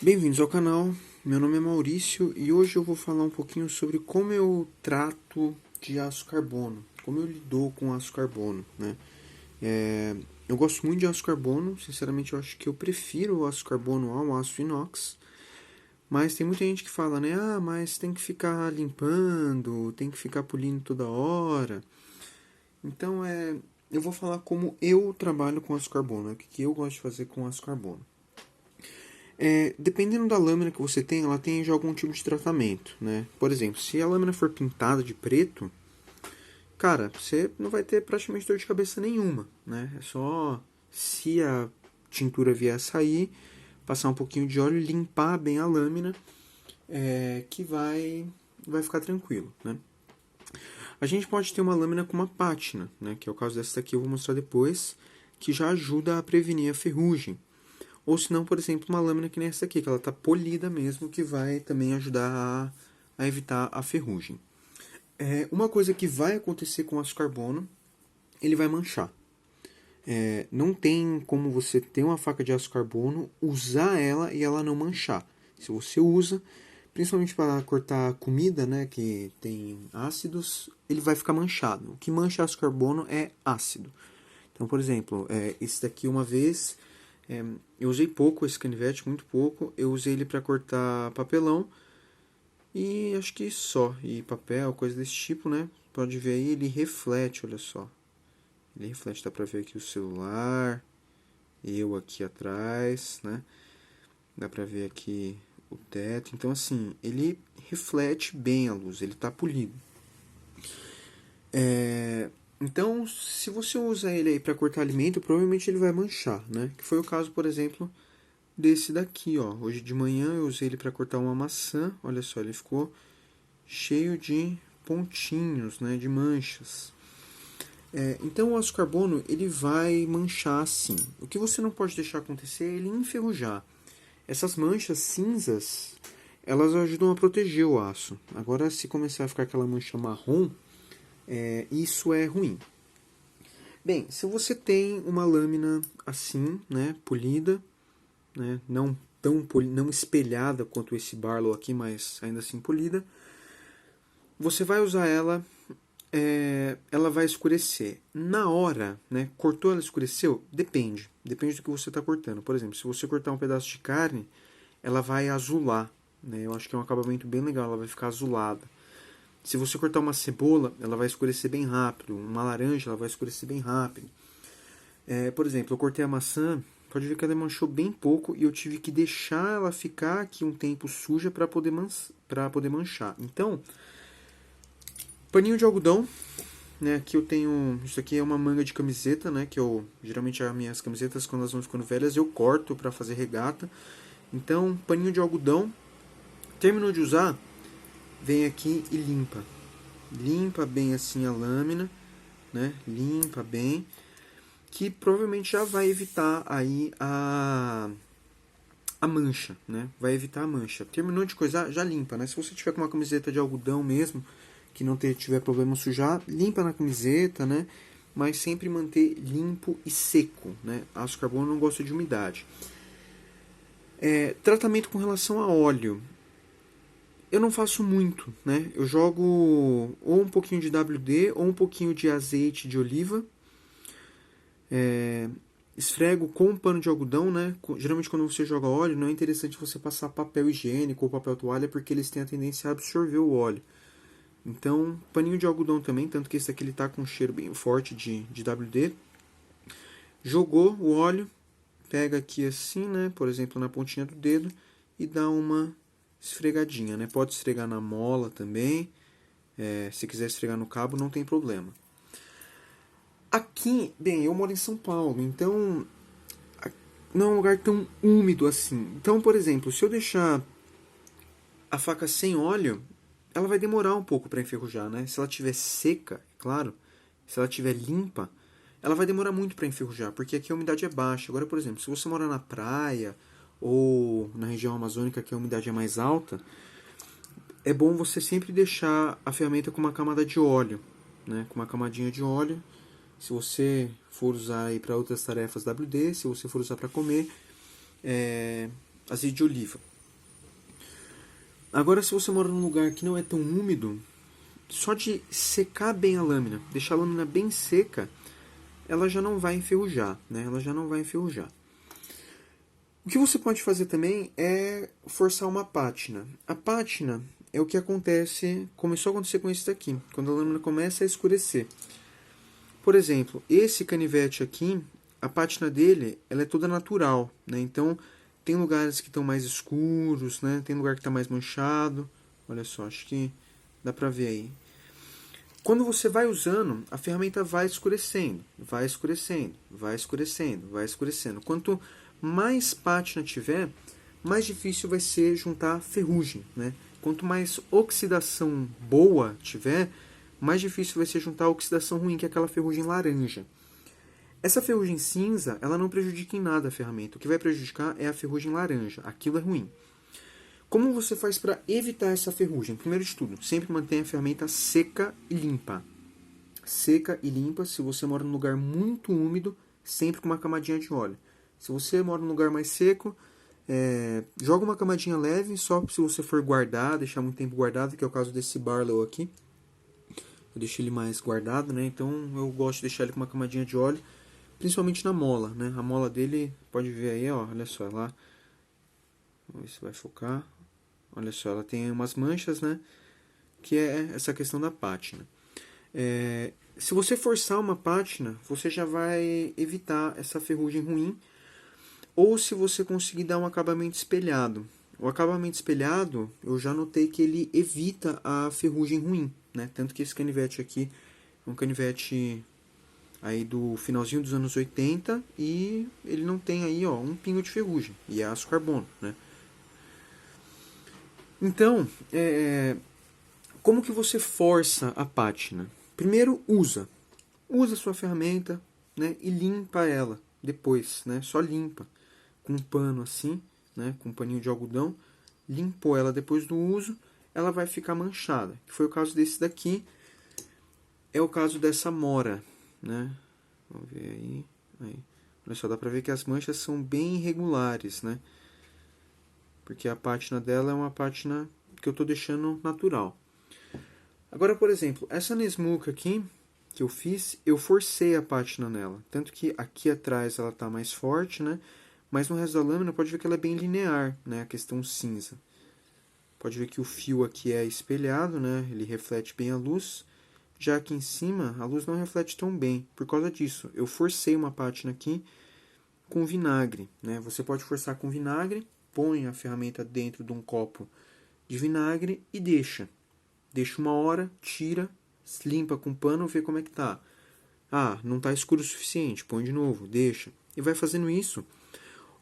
Bem-vindos ao canal, meu nome é Maurício e hoje eu vou falar um pouquinho sobre como eu trato de aço carbono, como eu lido com aço carbono, né? Eu gosto muito de aço carbono, sinceramente eu acho que eu prefiro o aço carbono ao aço inox, mas tem muita gente que fala, né? Ah, mas tem que ficar limpando, tem que ficar polindo toda hora. Então eu vou falar como eu trabalho com aço carbono, o que eu gosto de fazer com aço carbono. Dependendo da lâmina que você tem, ela tem já algum tipo de tratamento, né? Por exemplo, se a lâmina for pintada de preto, cara, você não vai ter praticamente dor de cabeça nenhuma, né? É só se a tintura vier a sair, passar um pouquinho de óleo e limpar bem a lâmina, que vai ficar tranquilo, né? A gente pode ter uma lâmina com uma pátina, né? Que é o caso dessa daqui, eu vou mostrar depois, que já ajuda a prevenir a ferrugem. Ou se não, por exemplo, uma lâmina que nem essa aqui, que ela está polida mesmo, que vai também ajudar a evitar a ferrugem. Uma coisa que vai acontecer com o aço carbono, ele vai manchar. Não tem como você ter uma faca de aço carbono, usar ela e ela não manchar. Se você usa, principalmente para cortar comida, né, que tem ácidos, ele vai ficar manchado. O que mancha aço carbono é ácido. Então, por exemplo, esse daqui uma vez eu usei pouco esse canivete, muito pouco. Eu usei ele para cortar papelão e acho que só. E papel, coisa desse tipo, né? Pode ver aí, ele reflete, olha só. Ele reflete, dá pra ver aqui o celular, eu aqui atrás, né? Dá pra ver aqui o teto. Então, assim, ele reflete bem a luz, ele tá polido. Então, se você usa ele aí para cortar alimento, provavelmente ele vai manchar, né? Que foi o caso, por exemplo, desse daqui, ó. Hoje de manhã eu usei ele para cortar uma maçã. Olha só, ele ficou cheio de pontinhos, né, de manchas. Então o aço carbono ele vai manchar assim. O que você não pode deixar acontecer é ele enferrujar. Essas manchas cinzas, elas ajudam a proteger o aço. Agora, se começar a ficar aquela mancha marrom, isso é ruim. Bem, se você tem uma lâmina assim, né, polida, né, não espelhada quanto esse Barlow aqui, mas ainda assim polida, você vai usar ela, ela vai escurecer. Na hora, né, cortou, ela escureceu? Depende do que você está cortando. Por exemplo, se você cortar um pedaço de carne, ela vai azular, né, eu acho que é um acabamento bem legal, ela vai ficar azulada. Se você cortar uma cebola, ela vai escurecer bem rápido. Uma laranja, ela vai escurecer bem rápido. Por exemplo, eu cortei a maçã, pode ver que ela manchou bem pouco e eu tive que deixar ela ficar aqui um tempo suja para poder manchar. Então, paninho de algodão, né? Aqui eu tenho, isso aqui é uma manga de camiseta, né? Que eu geralmente as minhas camisetas quando elas vão ficando velhas eu corto para fazer regata. Então, paninho de algodão, terminou de usar, vem aqui e limpa. Limpa bem assim a lâmina, né? Limpa bem, que provavelmente já vai evitar aí a mancha, né? Vai evitar a mancha. Terminou de coisar, já limpa, né? Se você tiver com uma camiseta de algodão mesmo, que não tiver problema sujar, limpa na camiseta, né? Mas sempre manter limpo e seco, né? Aço carbono não gosta de umidade. Tratamento com relação a óleo. Eu não faço muito, né? Eu jogo ou um pouquinho de WD ou um pouquinho de azeite de oliva. Esfrego com um pano de algodão, né? Geralmente quando você joga óleo, não é interessante você passar papel higiênico ou papel toalha, porque eles têm a tendência a absorver o óleo. Então, paninho de algodão também, tanto que esse aqui ele tá com um cheiro bem forte de WD. Jogou o óleo, pega aqui assim, né? Por exemplo, na pontinha do dedo e dá uma esfregadinha, né? Pode esfregar na mola também. Se quiser esfregar no cabo, não tem problema. Aqui, bem, eu moro em São Paulo, então não é um lugar tão úmido assim. Então, por exemplo, se eu deixar a faca sem óleo, ela vai demorar um pouco para enferrujar, né? Se ela estiver seca, é claro, se ela estiver limpa, ela vai demorar muito para enferrujar, porque aqui a umidade é baixa. Agora, por exemplo, se você mora na praia ou na região amazônica que a umidade é mais alta, é bom você sempre deixar a ferramenta com uma camada de óleo, né? Com uma camadinha de óleo. Se você for usar para outras tarefas WD, se você for usar para comer, azeite de oliva. Agora, se você mora num lugar que não é tão úmido, só de secar bem a lâmina, deixar a lâmina bem seca, ela já não vai enferrujar, né? Ela já não vai enferrujar. O que você pode fazer também é forçar uma pátina. A pátina é o que acontece, começou a acontecer com esse daqui, quando a lâmina começa a escurecer. Por exemplo, esse canivete aqui, a pátina dele, ela é toda natural, né? Então, tem lugares que estão mais escuros, né? Tem lugar que está mais manchado. Olha só, acho que dá pra ver aí. Quando você vai usando, a ferramenta vai escurecendo, vai escurecendo, vai escurecendo, vai escurecendo. Quanto mais pátina tiver, mais difícil vai ser juntar ferrugem, né? Quanto mais oxidação boa tiver, mais difícil vai ser juntar a oxidação ruim, que é aquela ferrugem laranja. Essa ferrugem cinza, ela não prejudica em nada a ferramenta. O que vai prejudicar é a ferrugem laranja. Aquilo é ruim. Como você faz para evitar essa ferrugem? Primeiro de tudo, sempre mantenha a ferramenta seca e limpa. Seca e limpa. Se você mora num lugar muito úmido, sempre com uma camadinha de óleo. Se você mora num lugar mais seco, joga uma camadinha leve, só se você for guardar, deixar muito tempo guardado, que é o caso desse Barlow aqui. Eu deixo ele mais guardado, né? Então eu gosto de deixar ele com uma camadinha de óleo, principalmente na mola, né? A mola dele, pode ver aí, ó, olha só, lá. Vamos ver se vai focar. Olha só, ela tem umas manchas, né? Que é essa questão da pátina. Se você forçar uma pátina, você já vai evitar essa ferrugem ruim. Ou se você conseguir dar um acabamento espelhado. O acabamento espelhado, eu já notei que ele evita a ferrugem ruim, né? Tanto que esse canivete aqui é um canivete aí do finalzinho dos anos 80 e ele não tem aí, ó, um pingo de ferrugem. E é aço carbono, né? Então, como que você força a pátina? Primeiro, usa a sua ferramenta, né, e limpa ela depois, né? Só limpa com um pano assim, né, com um paninho de algodão. Limpou ela depois do uso, ela vai ficar manchada. Que foi o caso desse daqui. É o caso dessa mora, né? Vamos ver aí. Olha só, dá pra ver que as manchas são bem irregulares, né? Porque a pátina dela é uma pátina que eu estou deixando natural. Agora, por exemplo, essa Nesmuca aqui que eu fiz, eu forcei a pátina nela. Tanto que aqui atrás ela está mais forte, né? Mas no resto da lâmina pode ver que ela é bem linear, né? A questão cinza. Pode ver que o fio aqui é espelhado, né? Ele reflete bem a luz. Já aqui em cima, a luz não reflete tão bem. Por causa disso, eu forcei uma pátina aqui com vinagre, né? Você pode forçar com vinagre, põe a ferramenta dentro de um copo de vinagre e deixa. Deixa uma hora, tira, limpa com pano, vê como é que tá. Ah, não tá escuro o suficiente, põe de novo, deixa. E vai fazendo isso.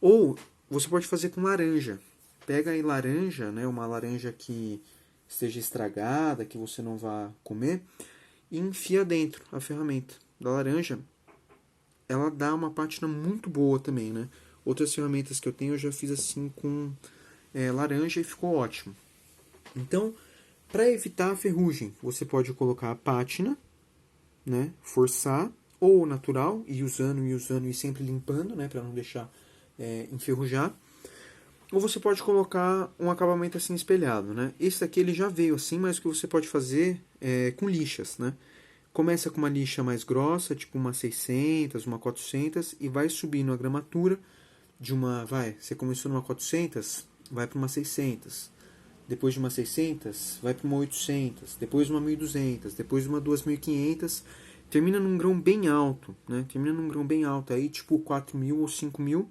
Ou você pode fazer com laranja. Pega aí laranja, né, uma laranja que esteja estragada, que você não vá comer, e enfia dentro a ferramenta da laranja. Ela dá uma pátina muito boa também, né? Outras ferramentas que eu tenho eu já fiz assim com laranja e ficou ótimo. Então, para evitar a ferrugem, você pode colocar a pátina, né? Forçar, ou natural, e usando e sempre limpando, né? Para não deixar enferrujar. Ou você pode colocar um acabamento assim espelhado, né? Esse daqui ele já veio assim, mas o que você pode fazer é com lixas, né? Começa com uma lixa mais grossa, tipo uma 600, uma 400, e vai subindo a gramatura de uma... você começou numa 400, vai para uma 600. Depois de uma 600, vai para uma 800. Depois uma 1200. Depois uma 2500. Termina num grão bem alto, né? Termina num grão bem alto, aí tipo 4000 ou 5000.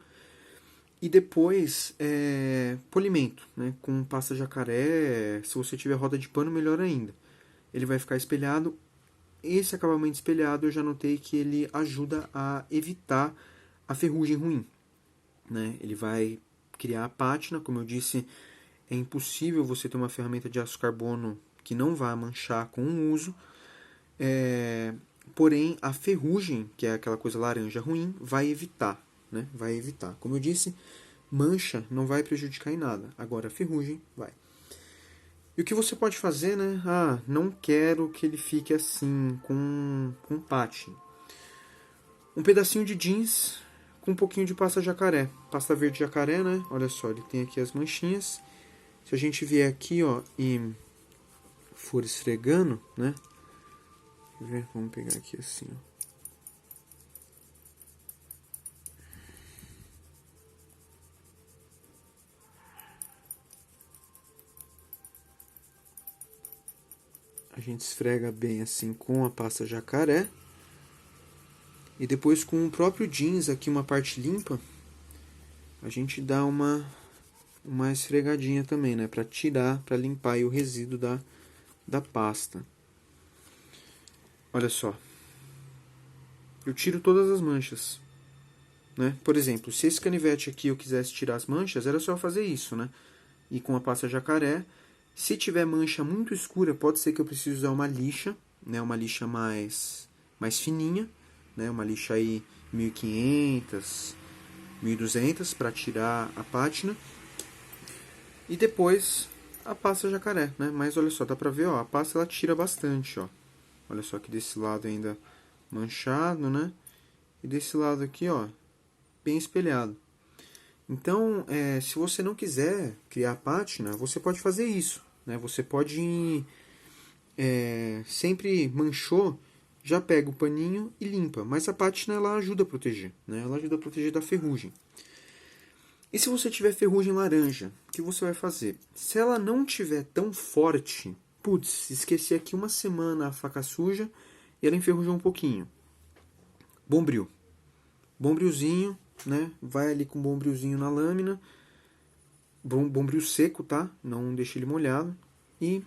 E depois polimento, né? Com pasta jacaré. Se você tiver roda de pano, melhor ainda. Ele vai ficar espelhado. Esse acabamento espelhado eu já notei que ele ajuda a evitar a ferrugem ruim, né? Ele vai criar a pátina, como eu disse, é impossível você ter uma ferramenta de aço carbono que não vá manchar com o uso. Porém, a ferrugem, que é aquela coisa laranja ruim, vai evitar, né? Vai evitar. Como eu disse, mancha não vai prejudicar em nada. Agora, a ferrugem vai. E o que você pode fazer, né? Ah, não quero que ele fique assim, com pátina. Um pedacinho de jeans com um pouquinho de pasta jacaré. Pasta verde jacaré, né? Olha só, ele tem aqui as manchinhas. Se a gente vier aqui, ó, e for esfregando, né? Quer ver? Vamos pegar aqui assim, ó. A gente esfrega bem assim com a pasta jacaré. E depois com o próprio jeans aqui, uma parte limpa, a gente dá uma esfregadinha também, né? Pra tirar, pra limpar aí o resíduo da pasta. Olha só. Eu tiro todas as manchas, né? Por exemplo, se esse canivete aqui eu quisesse tirar as manchas, era só fazer isso, né? E com a pasta jacaré. Se tiver mancha muito escura, pode ser que eu precise usar uma lixa, né? Uma lixa mais fininha, né? Uma lixa aí 1500, 1200 para tirar a pátina. E depois a pasta jacaré, né? Mas olha só, dá pra ver, ó, a pasta ela tira bastante, ó. Olha só que desse lado ainda manchado, né? E desse lado aqui, ó, bem espelhado. Então, se você não quiser criar pátina, você pode fazer isso, né? Você pode, sempre manchou, já pega o paninho e limpa. Mas a pátina, ela ajuda a proteger, né? Ela ajuda a proteger da ferrugem. E se você tiver ferrugem laranja, o que você vai fazer? Se ela não tiver tão forte, putz, esqueci aqui uma semana a faca suja e ela enferrujou um pouquinho. Bombril. Bombrilzinho, né? Vai ali com bombrilzinho na lâmina. Bombril seco, tá? Não deixe ele molhado. E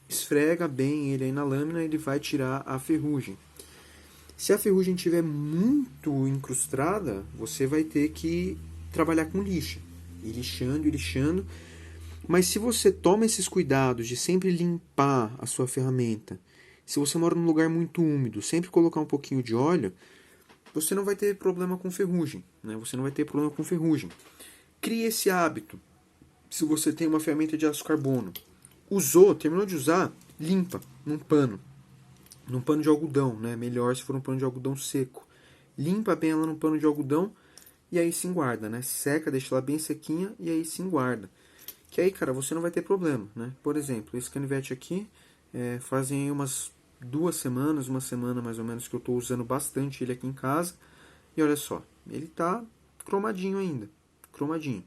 esfrega bem ele aí na lâmina, ele vai tirar a ferrugem. Se a ferrugem estiver muito incrustada, você vai ter que trabalhar com lixa. Ir lixando, ir lixando. Mas se você toma esses cuidados de sempre limpar a sua ferramenta, se você mora num lugar muito úmido, sempre colocar um pouquinho de óleo, você não vai ter problema com ferrugem, né? Você não vai ter problema com ferrugem. Crie esse hábito. Se você tem uma ferramenta de aço carbono, usou, terminou de usar, limpa num pano de algodão, né? Melhor se for um pano de algodão seco. Limpa bem ela num pano de algodão e aí sim guarda, né? Seca, deixa ela bem sequinha e aí sim guarda. Que aí, cara, você não vai ter problema, né? Por exemplo, esse canivete aqui, fazem umas 2 semanas, uma semana mais ou menos, que eu estou usando bastante ele aqui em casa. E olha só, ele tá cromadinho ainda, cromadinho.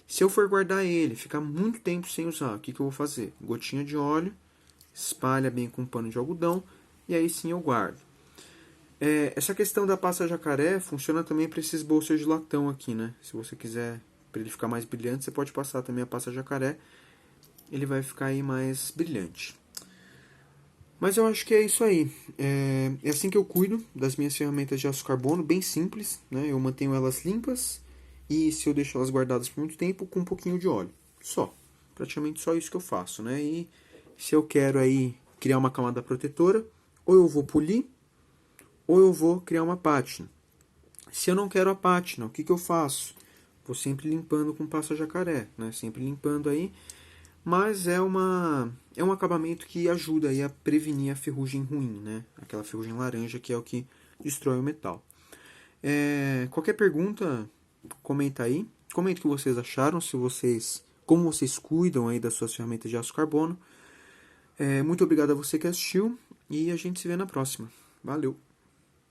Se eu for guardar ele, ficar muito tempo sem usar, o que eu vou fazer? Gotinha de óleo, espalha bem com um pano de algodão e aí sim eu guardo. Essa questão da pasta jacaré funciona também para esses bolsos de latão aqui, né? Se você quiser, para ele ficar mais brilhante, você pode passar também a pasta jacaré, ele vai ficar aí mais brilhante. Mas eu acho que é isso aí. É assim que eu cuido das minhas ferramentas de aço carbono, bem simples, né? Eu mantenho elas limpas e se eu deixo elas guardadas por muito tempo, com um pouquinho de óleo. Só. Praticamente só isso que eu faço, né? E se eu quero aí criar uma camada protetora, ou eu vou polir, ou eu vou criar uma pátina. Se eu não quero a pátina, o que eu faço? Vou sempre limpando com pasta jacaré, né? Sempre limpando aí. Mas é um acabamento que ajuda aí a prevenir a ferrugem ruim, né? Aquela ferrugem laranja que é o que destrói o metal. Qualquer pergunta, comenta aí. Comenta o que vocês acharam, como vocês cuidam aí das suas ferramentas de aço carbono. Muito obrigado a você que assistiu e a gente se vê na próxima. Valeu!